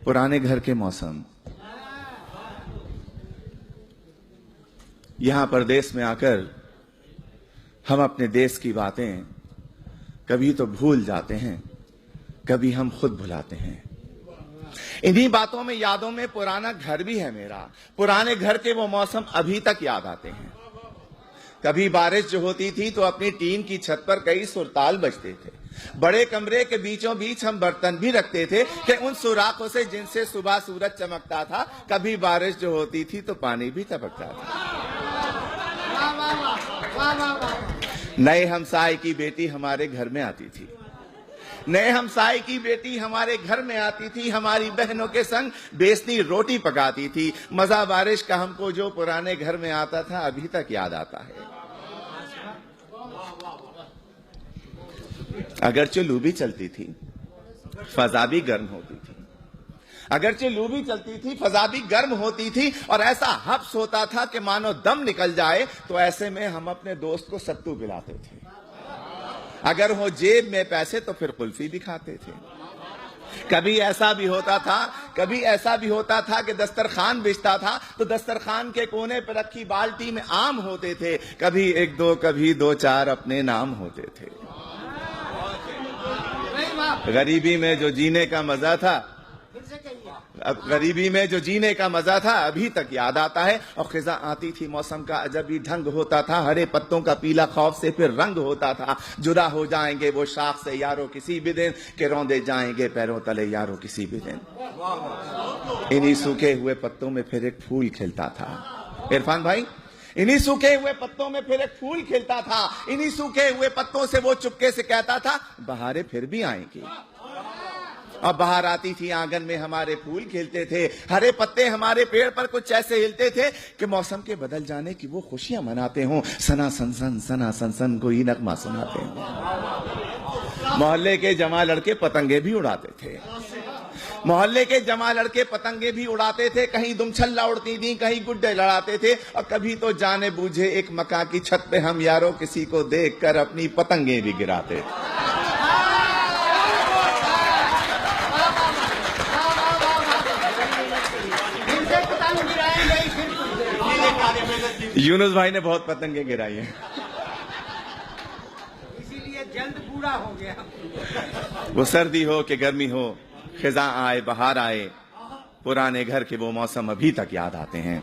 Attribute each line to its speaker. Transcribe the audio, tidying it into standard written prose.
Speaker 1: पुराने घर के मौसम। यहां परदेश में आकर हम अपने देश की बातें कभी तो भूल जाते हैं, कभी हम खुद भुलाते हैं। इन्हीं बातों में, यादों में पुराना घर भी है मेरा। पुराने घर के वो मौसम अभी तक याद आते हैं। कभी बारिश जो होती थी तो अपनी टीन की छत पर कई सुरताल बजते थे। बड़े कमरे के बीचों बीच हम बर्तन भी रखते थे कि उन सुराखों से जिनसे सुबह सूरज चमकता था। कभी बारिश जो होती थी तो पानी भी टपकता था। नए हमसाए की बेटी हमारे घर में आती थी। नए हमसाए की बेटी हमारे घर में आती थी, हमारी बहनों के संग बेसनी रोटी पकाती थी। मजा बारिश का हमको जो पुराने घर में आता था अभी तक याद आता है। अगरचे लू भी चलती थी, फजा भी गर्म होती थी। अगरचे लू भी चलती थी, फजा भी गर्म होती थी और ऐसा हब्स होता था कि मानो दम निकल जाए। तो ऐसे में हम अपने दोस्त को सत्तू पिलाते थे। अगर हो जेब में पैसे तो फिर कुल्फी भी खाते थे। कभी ऐसा भी होता था कि दस्तरखान बिछता था तो दस्तरखान के कोने पर रखी बाल्टी में आम होते थे। कभी एक दो, कभी दो चार अपने नाम होते थे। गरीबी में जो जीने का मजा था, अब गरीबी में जो जीने का मजा था अभी तक याद आता है। और खिजा आती थी, मौसम का अजब ही ढंग होता था। हरे पत्तों का पीला खौफ से फिर रंग होता था। जुदा हो जाएंगे वो शाख से यारों किसी भी दिन, के रौंदे जाएंगे पैरों तले यारों किसी भी दिन। इन्हीं सूखे हुए पत्तों में फिर एक फूल खिलता था। इरफान भाई, इन्हीं सूखे हुए पत्तों में फिर एक फूल खिलता था। इन्हीं सूखे हुए पत्तों से वो चुपके से कहता था, बहारें फिर भी आएंगी। अब बाहर आती थी, आंगन में हमारे फूल खिलते थे। हरे पत्ते हमारे पेड़ पर कुछ ऐसे हिलते थे कि मौसम के बदल जाने की वो खुशियां मनाते हों। सना सनसन कोई नगमा सुनाते हों। मोहल्ले के जमा लड़के पतंगे भी उड़ाते थे। मोहल्ले के जमा लड़के पतंगे भी उड़ाते थे। कहीं दुमछल्ला उड़ती थी, कहीं गुड्डे लड़ाते थे। और कभी तो जाने बूझे एक मकान की छत पे हम यारों किसी को देखकर अपनी पतंगे भी गिराते थे। यूनुस भाई ने बहुत पतंगे गिराई हैं,
Speaker 2: इसीलिए जल्द पूरा हो गया।
Speaker 1: वो सर्दी हो कि गर्मी हो, खिजा आए बहार आए, पुराने घर के वो मौसम अभी तक याद आते हैं।